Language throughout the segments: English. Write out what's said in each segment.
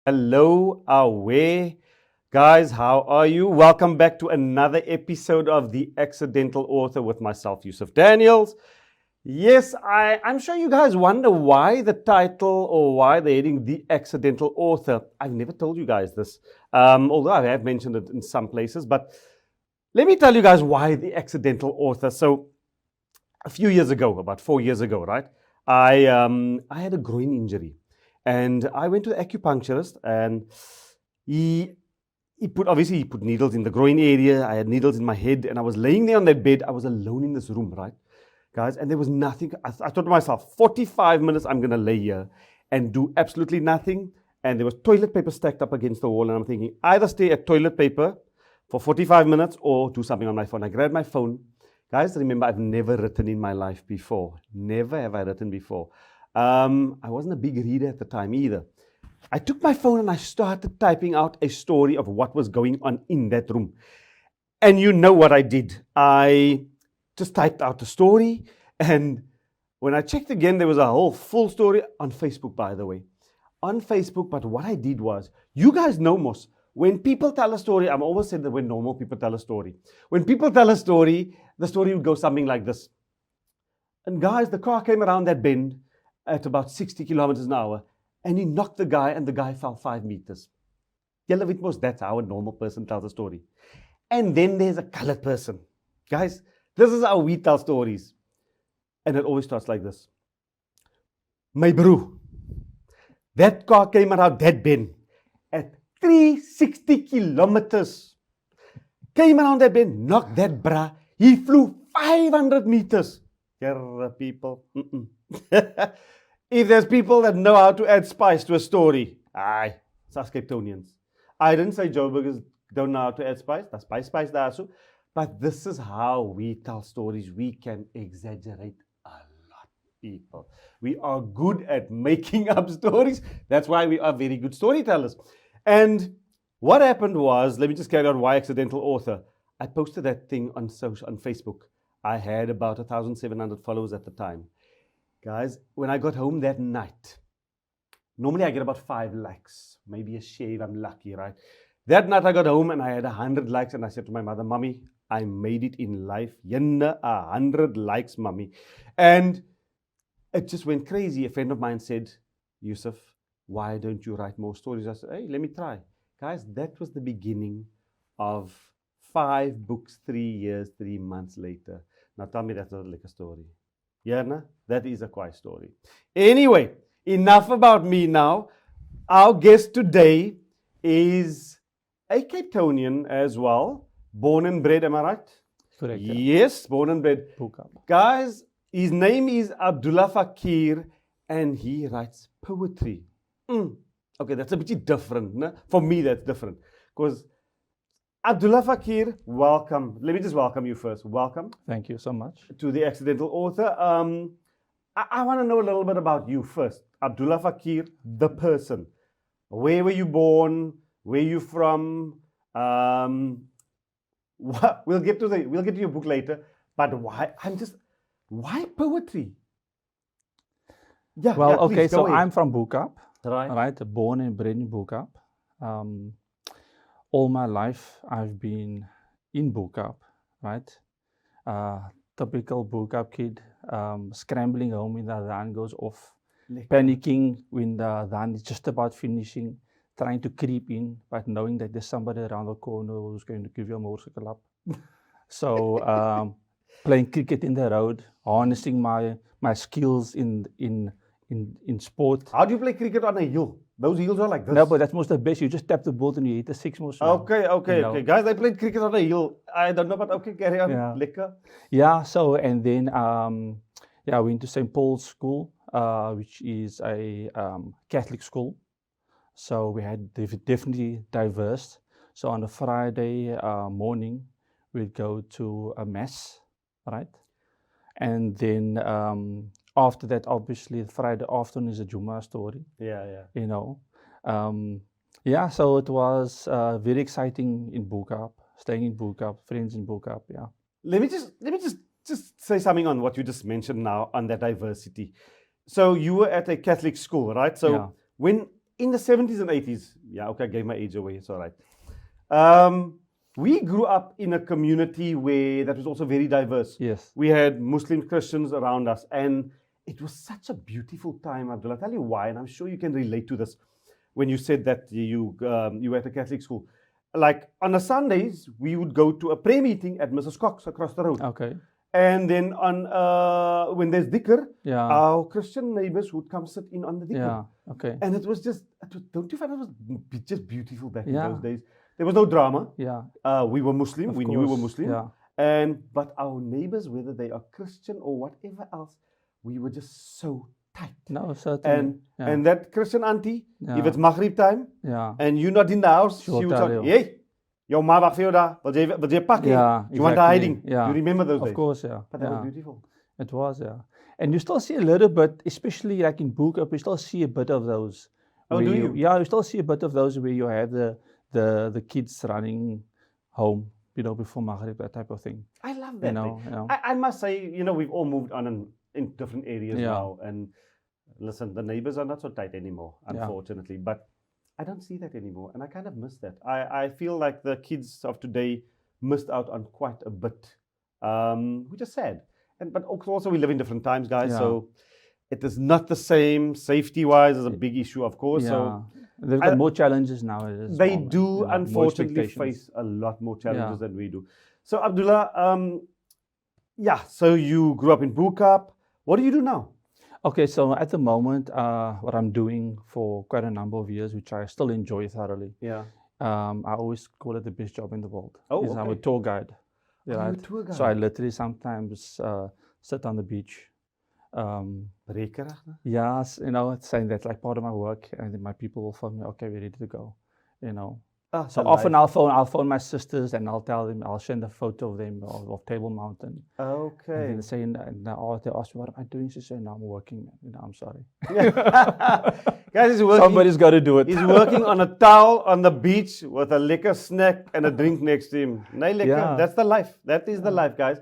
Hello, away. Guys, how are you? Welcome back to another episode of The Accidental Author with myself, Yusuf Daniels. Yes, I'm sure you guys wonder why the title or why the heading The Accidental Author. I've never told you guys this, although I have mentioned it in some places. But let me tell you guys why The Accidental Author. So, a few years ago, about 4 years ago, right, I had a groin injury. And I went to the acupuncturist, and he put needles in the groin area. I had needles in my head, and I was laying there on that bed. I was alone in this room, right, guys? And there was nothing. I thought to myself, 45 minutes, I'm going to lay here and do absolutely nothing. And there was toilet paper stacked up against the wall, and I'm thinking, either stay at toilet paper for 45 minutes or do something on my phone. I grabbed my phone. Guys, remember, I've never written in my life before. Never have I written before. I wasn't a big reader at the time either. I took my phone and I started typing out a story of what was going on in that room. And you know what I did. I just typed out the story. And when I checked again, there was a whole full story on Facebook, by the way. On Facebook, but what I did was, you guys know most. When people tell a story, I've always said that when normal people tell a story. When people tell a story, the story would go something like this. And guys, the car came around that bend at about 60 kilometers an hour, and he knocked the guy, and the guy fell 5 meters. That's how a normal person tells a story. And then there's a colored person. Guys, this is how we tell stories. And it always starts like this. My bro, that car came around that bend at 360 kilometers. Came around that bend, knocked that bra. He flew 500 meters. Here, people. If there's people that know how to add spice to a story, it's us Cape Townians. I didn't say Joburgers don't know how to add spice. That's spice daar so. But this is how we tell stories. We can exaggerate a lot, people. We are good at making up stories. That's why we are very good storytellers. And what happened was, let me just carry on why accidental author. I posted that thing on Facebook. I had about 1,700 followers at the time. Guys, when I got home that night, normally I get about 5 likes, maybe a share if I'm lucky, right? That night I got home and I had 100 likes, and I said to my mother, Mommy, I made it in life. 100 likes, Mommy. And it just went crazy. A friend of mine said, Yusuf, why don't you write more stories? I said, hey, let me try. Guys, that was the beginning of 5 books, 3 years, 3 months later. Now tell me that's not like a story. Yeah, no? That is a quiet story. Anyway, enough about me now. Our guest today is a Cape Townian as well. Born and bred, am I right? Correct. Yeah. Yes, born and bred. Bo-Kaap. Guys, his name is Abdullah Fakier, and he writes poetry. Okay, that's a bit different. No? For me, that's different. Because Abdullah Fakier, welcome. Let me just welcome you first. Welcome. Thank you so much. To The Accidental Author. I want to know a little bit about you first. Abdullah Fakier, the person. Where were you born? Where are you from? We'll get to your book later. But why poetry? Yeah, okay, please, so ahead. I'm from Bo-Kaap, Right. born and bred in Bo-Kaap. All my life I've been in Bo-Kaap, right? Typical Bo-Kaap kid, scrambling home when the alarm goes off, panicking when the alarm is just about finishing, trying to creep in, but knowing that there's somebody around the corner who's going to give you a motorcycle up. So playing cricket in the road, harnessing my skills in sport. How do you play cricket on a hill? Those hills are like this. No, but that's most the best. You just tap the ball and you hit the 6 more. Okay. Guys, I played cricket on a hill. I don't know, but okay, carry on. Yeah. Lekker. Yeah, so and then I went to St. Paul's School, which is a Catholic school. So we had definitely diverse. So on a Friday morning, we'd go to a mass, right? And then after that, obviously, Friday afternoon is a Juma story. Yeah. You know. So it was very exciting in Bo-Kaap, staying in Bo-Kaap, friends in Bo-Kaap, yeah. Let me just say something on what you just mentioned now on that diversity. So you were at a Catholic school, right? So Yeah. when in the 70s and 80s, yeah, okay, I gave my age away, it's all right. We grew up in a community where that was also very diverse. Yes. We had Muslim Christians around us, and it was such a beautiful time, Abdullah. I'll tell you why, and I'm sure you can relate to this when you said that you were at a Catholic school. Like on the Sundays, we would go to a prayer meeting at Mrs. Cox across the road. Okay. And then on when there's dhikr, Yeah. our Christian neighbors would come sit in on the dhikr. Yeah. Okay. And it was just, don't you find it was just beautiful back in Yeah. those days? There was no drama. Yeah. We were Muslim. Of We knew we were course, Muslim. yeah. But our neighbors, whether they are Christian or whatever else, we were just so tight. No, certainly. And that Christian auntie, Yeah. if it's Maghrib time Yeah. and you're not in the house, She will she would tell say, you. "Hey, your ma wag vir jou daar. Wil jy pak? Yeah, You want exactly. hiding?" Yeah. You remember those days? Of course, yeah. But that yeah. was beautiful. It was, yeah. And you still see a little bit, especially like in Bo-Kaap, you still see a bit of those. Oh, where do you? Yeah, you still see a bit of those where you have the kids running home, before Maghrib, that type of thing. I love that. You know. I must say, we've all moved on in different areas Yeah. now. And listen, the neighbors are not so tight anymore, Yeah. unfortunately. But I don't see that anymore. And I kind of miss that. I feel like the kids of today missed out on quite a bit, which is sad. But also we live in different times, guys. Yeah. So it is not the same safety-wise as a big issue, of course. Yeah. So They've got more challenges nowadays. they well, do, more unfortunately, expectations. face a lot more challenges Yeah. than we do. So, Abdullah, so you grew up in Bo-Kaap. What do you do now? Okay, so at the moment, what I'm doing for quite a number of years, which I still enjoy thoroughly, Yeah. I always call it the best job in the world. Oh, is I'm a okay. tour guide. Oh, you're a right? tour guide. So I literally sometimes sit on the beach. Rekerig, né? Yes, saying that's like part of my work, and then my people will phone me. Okay, we're ready to go. So the often life. I'll phone my sisters and I'll tell them, I'll send a photo of them of Table Mountain. Okay. And then saying, they ask me, what am I doing? She said, no, I'm working. I'm sorry. Guys, he's working. Somebody's got to do it. He's working on a towel on the beach with a liquor snack and a drink next to him. Nee, lekker. Yeah. That's the life. That is the life, guys.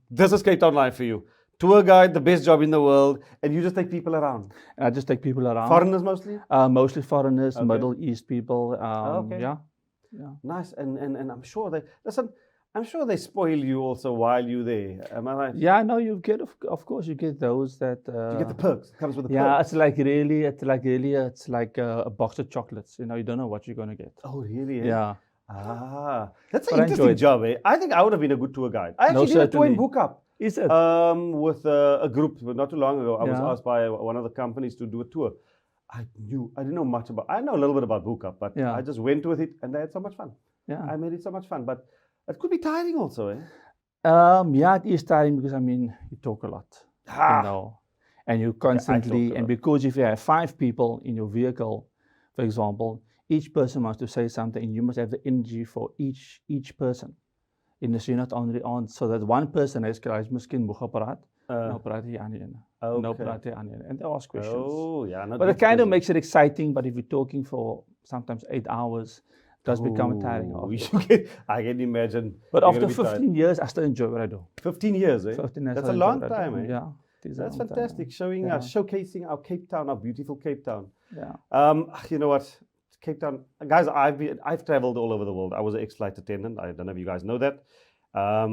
This is Cape Town life for you. Tour guide, the best job in the world, and you just take people around. And I just take people around. Foreigners mostly? Mostly foreigners, Okay. Middle East people. Okay. Yeah. Nice. And I'm sure they spoil you also while you're there. Am I right? Yeah, no, you get, of course, you get those that. You get the perks. It comes with the Yeah, perks. it's like a box of chocolates. You don't know what you're gonna get. Oh, really? Eh? Yeah. That's But an I interesting enjoyed it. job, eh? I think I would have been a good tour guide. I actually did a tour in certainly. Bo-Kaap. Is it? With a group not too long ago. I was Yeah. asked by one of the companies to do a tour. I didn't know much about. I know a little bit about Bo-Kaap, but Yeah. I just went with it, and I had so much fun. Yeah. I made it so much fun, but it could be tiring also, eh? Yeah, it is tiring because you talk a lot. Ah. And you constantly, a and lot. because if you have 5 people in your vehicle, for example, each person wants to say something, and you must have the energy for each person. In so you're not only on, so that one person has miskien moeg gepraat, nou praat jy aan die ene. Nou Okay. praat jy aan die ene. And they ask questions. Oh, yeah. But it kind of makes it exciting, but if you're talking for sometimes 8 hours, it does become tiring. I can imagine. But you're after gonna be tired. 15 years, I still enjoy what I do. 15 years, eh? 15 years, That's I a enjoy long what I time, do. eh? Yeah. it is a That's long time. fantastic. Showcasing our Cape Town, our beautiful Cape Town. Yeah. You know what? Cape Town, guys, I've traveled all over the world. I was an ex-flight attendant. I don't know if you guys know that.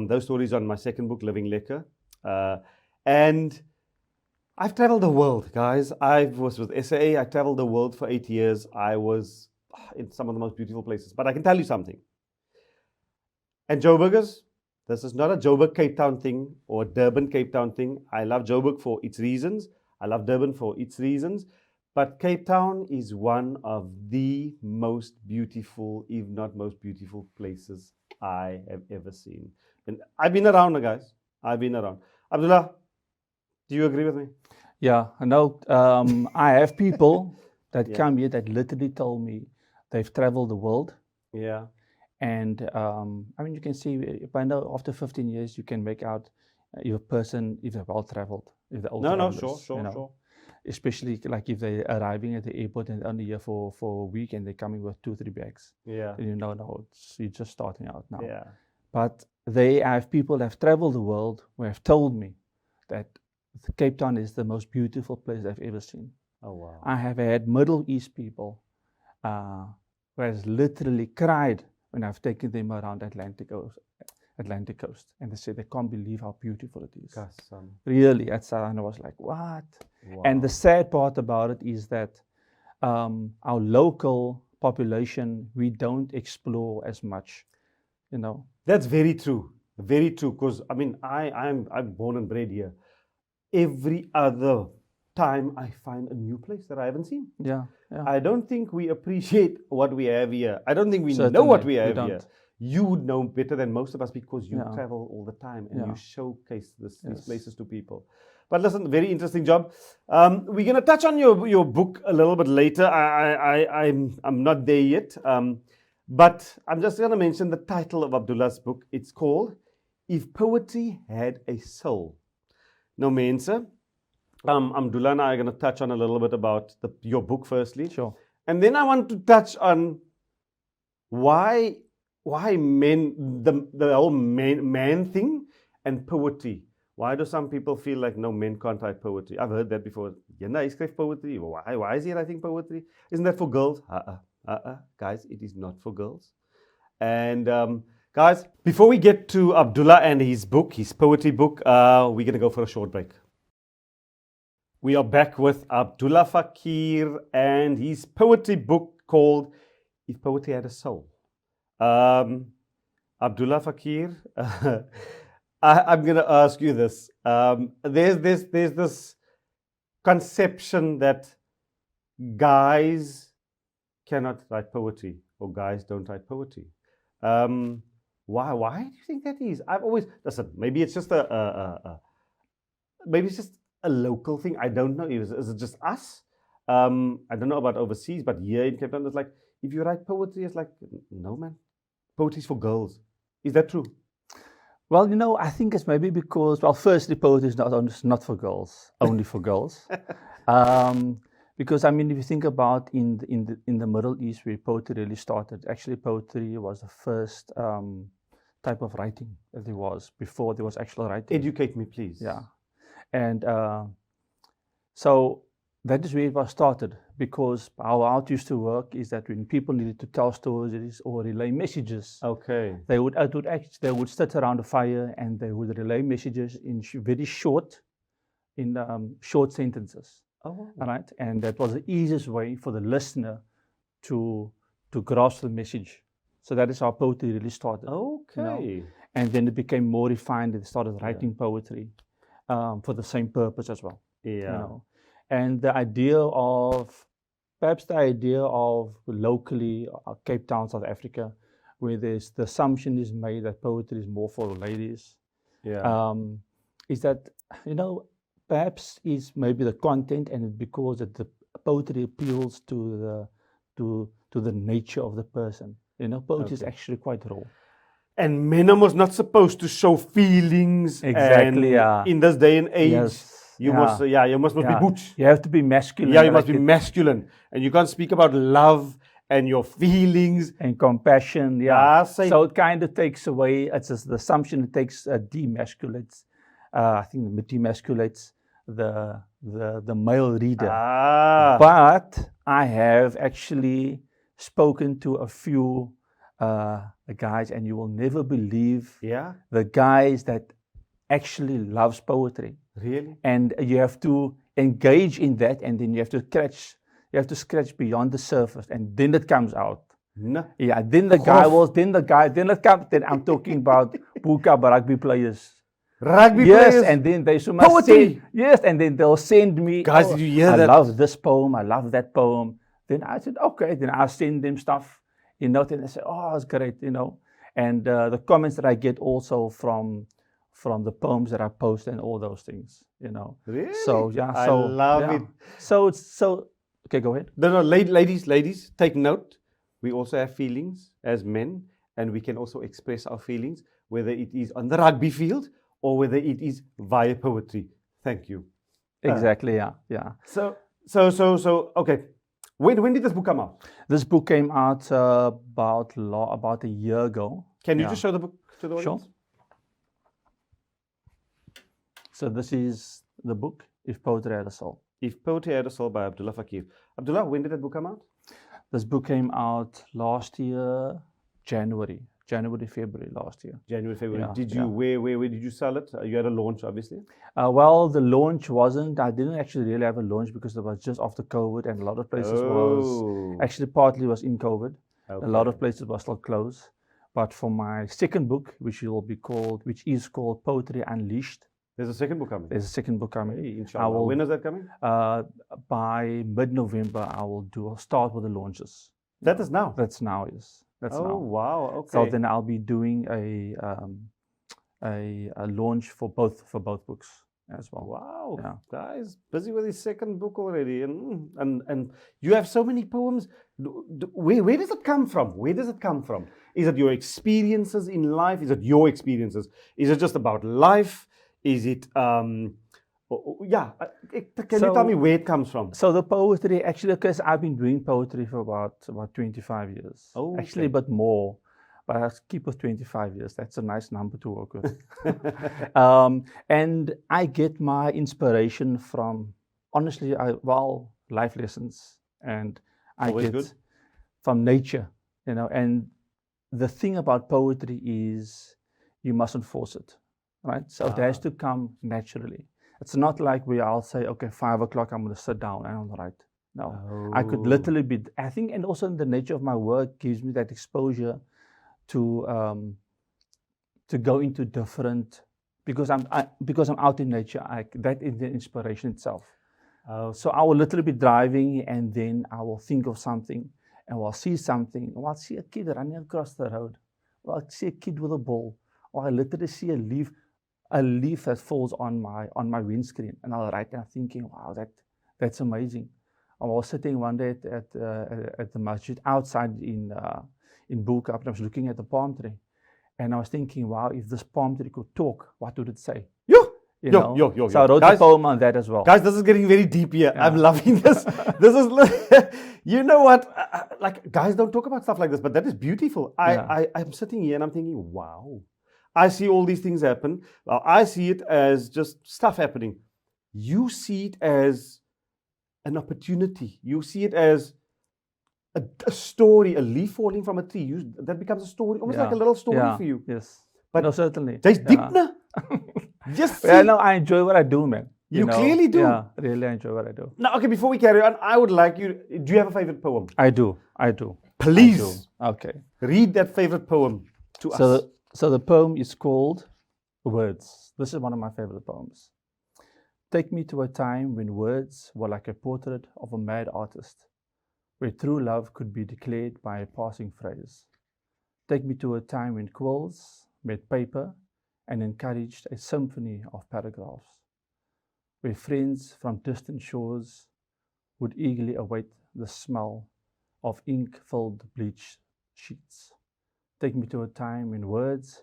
Those stories on my second book, Living Lekker. And I've traveled the world, guys. I was with SAA. I traveled the world for 8 years. I was in some of the most beautiful places. But I can tell you something. And Joburgers, this is not a Joburg Cape Town thing or a Durban Cape Town thing. I love Joburg for its reasons. I love Durban for its reasons. But Cape Town is one of the most beautiful, if not most beautiful places I have ever seen. And I've been around, guys. I've been around. Abdullah, do you agree with me? Yeah, I know. I have people that Yeah. come here that literally told me they've traveled the world. Yeah. And you can see, if I know after 15 years, you can make out if a person, if they're well traveled, if they're old travelers, Sure. Especially like if they're arriving at the airport and only here for a week and they're coming with 2-3 bags. Yeah. And you're just starting out now. Yeah. But I have people that have traveled the world who have told me that Cape Town is the most beautiful place I've ever seen. Oh, wow. I have had Middle East people who has literally cried when I've taken them around Atlantic coast, and they say they can't believe how beautiful it is. Kasam. Really, and I was like, what? Wow. And the sad part about it is that our local population, we don't explore as much, you know. That's very true. Very true. Because I mean, I'm born and bred here. Every other time I find a new place that I haven't seen. Yeah. I don't think we appreciate what we have here. I don't think we know Certainly, what we we have don't. here. You would know better than most of us because you Yeah. travel all the time and Yeah. you showcase these Yes. places to people. But listen, very interesting job. We're going to touch on your book a little bit later. I'm not there yet. But I'm just going to mention the title of Abdullah's book. It's called If Poetry Had a Soul. Nou mense, Abdullah and I are going to touch on a little bit about your book firstly. Sure. And then I want to touch on why men, the whole man thing and poetry. Why do some people feel like no, men can't write poetry? I've heard that before. Jana, he schrijft poetry. Why is he writing poetry? Isn't that for girls? Guys, it is not for girls. And guys, before we get to Abdullah and his book, his poetry book, we're going to go for a short break. We are back with Abdullah Fakier and his poetry book called If Poetry Had a Soul. Abdullah Fakier, I'm going to ask you this. There's this conception that guys cannot write poetry or guys don't write poetry. Why do you think that is? I've always listen. Maybe it's just maybe it's just a local thing. I don't know. Is it just us? I don't know about overseas, but here in Cape Town, it's like if you write poetry, it's like no man, poetry is for girls. Is that true? Well, you know, I think it's maybe because, well, firstly, poetry is not for girls, only for girls. Because I mean, if you think about in the Middle East where poetry really started, actually poetry was the first type of writing that there was before there was actual writing. Educate me, please. Yeah, and so that is where it was started. Because how art used to work is that when people needed to tell stories or relay messages, Okay. they would sit around a fire and they would relay messages in very short sentences. Oh. Right, and that was the easiest way for the listener to grasp the message. So that is how poetry really started. Okay. You know? And then it became more refined. They started writing poetry for the same purpose as well. Yeah. You know? And perhaps the idea of locally Cape Town, South Africa, where the assumption is made that poetry is more for ladies. Yeah. Is that, you know, perhaps is maybe the content, and because the poetry appeals to the nature of the person. You know, poetry is actually quite raw. And men are not supposed to show feelings. Exactly. And in this day and age, Yes. you must be butch. You have to be masculine. Yeah, you must be masculine, and you can't speak about love and your feelings and compassion. Yeah. So it kind of takes away. It's just the assumption it takes demasculates. I think it demasculates the male reader. But I have actually spoken to a few guys, and you will never believe the guys that actually loves poetry. Really? And you have to engage in that, and then you have to scratch beyond the surface, and then it comes out. No. Yeah, then I'm talking about Bo-Kaap rugby players. Rugby yes, players? And then they must say, yes, and then they'll send me, guys, did you hear that? I love this poem, I love that poem. Then I said, okay, then I send them stuff, you know, then they say, oh, it's great, you know. And the comments that I get also from the poems that I post and all those things, you know. Really? So, yeah. I love it. So, okay, go ahead. No, ladies, take note. We also have feelings as men, and we can also express our feelings, whether it is on the rugby field or whether it is via poetry. Thank you. Exactly, yeah. So, okay. When did this book come out? This book came out about a year ago. Can you just show the book to the audience? Sure. So this is the book, If Poetry Had a Soul. If Poetry Had a Soul by Abdullah Fakier. Abdullah, when did that book come out? This book came out last year, January, February last year. January, February. Yeah, Did you, yeah. where did you sell it? You had a launch, obviously. Well, the launch wasn't, I didn't actually really have a launch because it was just after COVID, and a lot of places was, actually partly was in COVID. Okay. A lot of places were still closed. But for my second book, which is called Poetry Unleashed. There's a second book coming. There's a second book coming. Hey, inshallah. When is that coming? By mid-November, I'll start with the launches. That is now. That's now, yes. That's now. Oh wow! Okay. So then I'll be doing a launch for both books as well. Wow, Yeah. guys, busy with his second book already, and you have so many poems. Where does it come from? Where does it come from? Is it your experiences in life? Is it your experiences? Is it just about life? Is it yeah? Can you tell me where it comes from? So the poetry, actually, because I've been doing poetry for about 25 years. Oh, okay. Actually, a bit more. But I'll keep with 25 years. That's a nice number to work with. And I get my inspiration from, honestly, life lessons. And I Always get good. from nature, And the thing about poetry is you mustn't force it, right? So it has to come naturally. It's not like I'll say, okay, 5 o'clock, I'm going to sit down and I'll write. No, I could literally be, I think, and also the nature of my work gives me that exposure to go into different, because I'm out in nature. That is the inspiration itself. So I will literally be driving, and then I will think of something, and I'll see something, or I'll see a kid running across the road, or I'll see a kid with a ball, or I literally see a leaf that falls on my windscreen, and I'll write, and I'm thinking, wow, that's amazing. I was sitting one day at the masjid outside in Bo-Kaap, and I was looking at the palm tree, and I was thinking, wow, if this palm tree could talk, what would it say? Yo. So I wrote a poem on that as well. Guys, this is getting very deep here. Yeah. I'm loving this. This is, you know what? Like, guys don't talk about stuff like this, but that is beautiful. I'm sitting here and I'm thinking, wow. I see all these things happen. Well, I see it as just stuff happening. You see it as an opportunity. You see it as a story, a leaf falling from a tree. That becomes a story, almost like a little story for you. Yes. But no, certainly. There's deep now. Just yeah, no, I enjoy what I do, man. You clearly do. Yeah, really enjoy what I do. Now, okay, before we carry on, I would like you, do you have a favorite poem? I do. Please. I do. Okay. Read that favorite poem to us. So the poem is called Words. This is one of my favorite poems. Take me to a time when words were like a portrait of a mad artist, where true love could be declared by a passing phrase. Take me to a time when quills met paper and encouraged a symphony of paragraphs, where friends from distant shores would eagerly await the smell of ink-filled bleached sheets. Take me to a time when words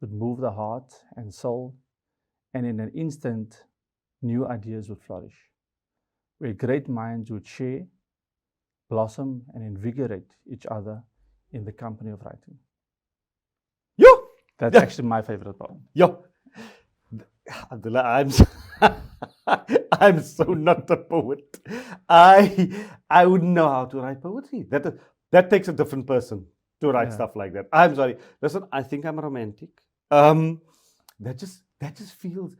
would move the heart and soul, and in an instant, new ideas would flourish, where great minds would share, blossom, and invigorate each other in the company of writing. That's actually my favorite poem. Abdullah, I'm so not a poet. I wouldn't know how to write poetry. That takes a different person to write stuff like that. I'm sorry. Listen, I think I'm romantic. That just feels.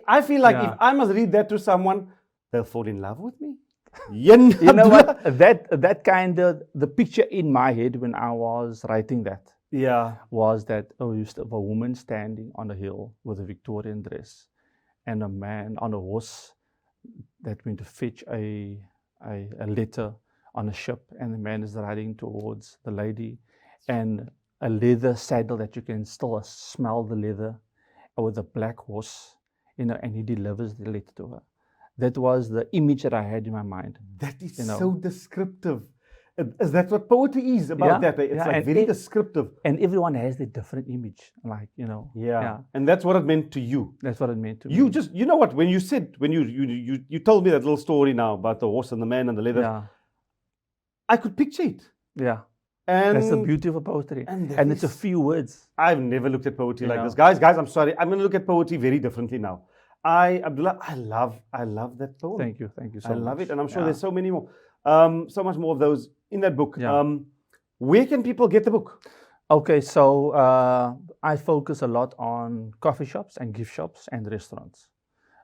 I feel like if I must read that to someone, they'll fall in love with me. You know what? That kind of the picture in my head when I was writing that. Was that of a woman standing on a hill with a Victorian dress, and a man on a horse that went to fetch a letter on a ship, and the man is riding towards the lady, and a leather saddle that you can still smell the leather, with a black horse, and he delivers the letter to her. That was the image that I had in my mind. That is so descriptive. Is that what poetry is about? That it's like very descriptive, and everyone has their different image, and that's what it meant to you. That's what it meant to me. You know what, when you told me that little story now about the horse and the man and the leather, I could picture it. And that's the beauty of poetry, and it's a few words. I've never looked at poetry like this, guys. I'm sorry, I'm going to look at poetry very differently now. Abdullah, I love that poem. Thank you so much. I love it, and I'm sure there's so many more. So much more of those in that book. Yeah. Where can people get the book? Okay, so I focus a lot on coffee shops and gift shops and restaurants.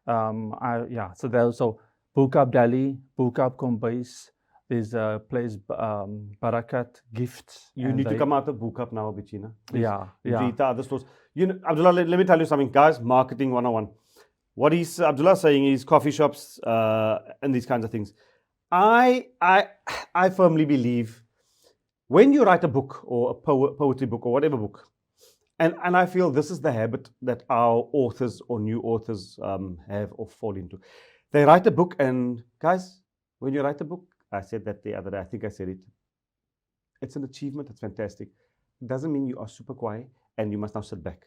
So there's so Bo-Kaap Delhi, Bo-Kaap Kombuis. There's a place Barakat Gifts. You and need to they- come out of Bo-Kaap now, Bichina. Yeah, You yeah. eat the other stores. You know, Abdullah, let me tell you something, guys. Marketing 101. What he's Abdullah saying is coffee shops and these kinds of things. I firmly believe when you write a book or a poetry book or whatever book, and I feel this is the habit that our authors or new authors have or fall into. They write a book, and guys, when you write a book, I said that the other day, I think I said it. It's an achievement, it's fantastic. Doesn't mean you are super quiet and you must now sit back.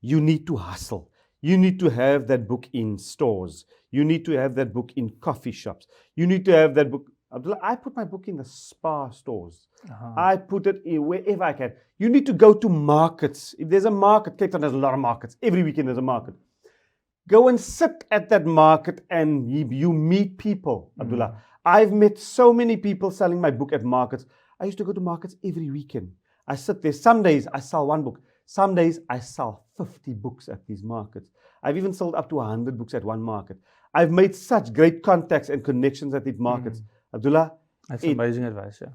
You need to hustle. You need to have that book in stores. You need to have that book in coffee shops. You need to have that book. Abdullah, I put my book in the spa stores. I put it in wherever I can. You need to go to markets. If there's a market, Cape Town has a lot of markets. Every weekend there's a market. Go and sit at that market and you meet people, Abdullah. I've met so many people selling my book at markets. I used to go to markets every weekend. I sit there. Some days I sell one book. Some days I sell 50 books at these markets. I've even sold up to 100 books at one market. I've made such great contacts and connections at these markets. Abdullah, That's amazing advice. Yeah.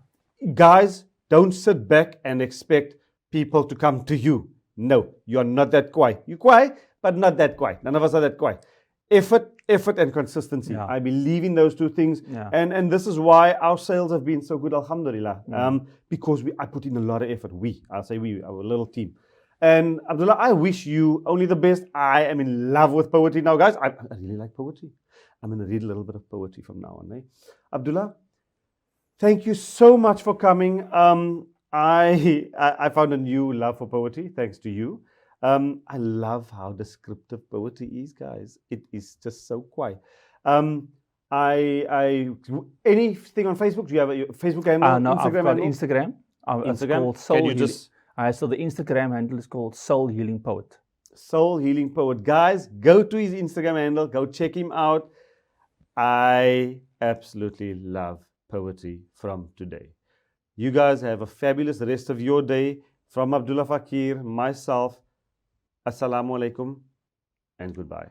guys, don't sit back and expect people to come to you. No, you're not that quiet. You're quiet, but not that quiet. None of us are that quiet. Effort and consistency. Yeah. I believe in those two things. Yeah. And this is why our sales have been so good, alhamdulillah. Because I put in a lot of effort. I'll say we, our little team. And Abdullah, I wish you only the best. I am in love with poetry now, guys. I really like poetry. I'm going to read a little bit of poetry from now on. Abdullah, thank you so much for coming. I found a new love for poetry thanks to you. I love how descriptive poetry is, guys. It is just so quiet. Anything on Facebook? Do you have a Facebook handle? No, I've got handle? Instagram. It's Instagram? called Soul Can you Healing. just So the Instagram handle is called Soul Healing Poet. Soul Healing Poet. Guys, go to his Instagram handle. Go check him out. I absolutely love poetry from today. You guys have a fabulous rest of your day. From Abdullah Fakier, myself, Assalamu alaikum and goodbye.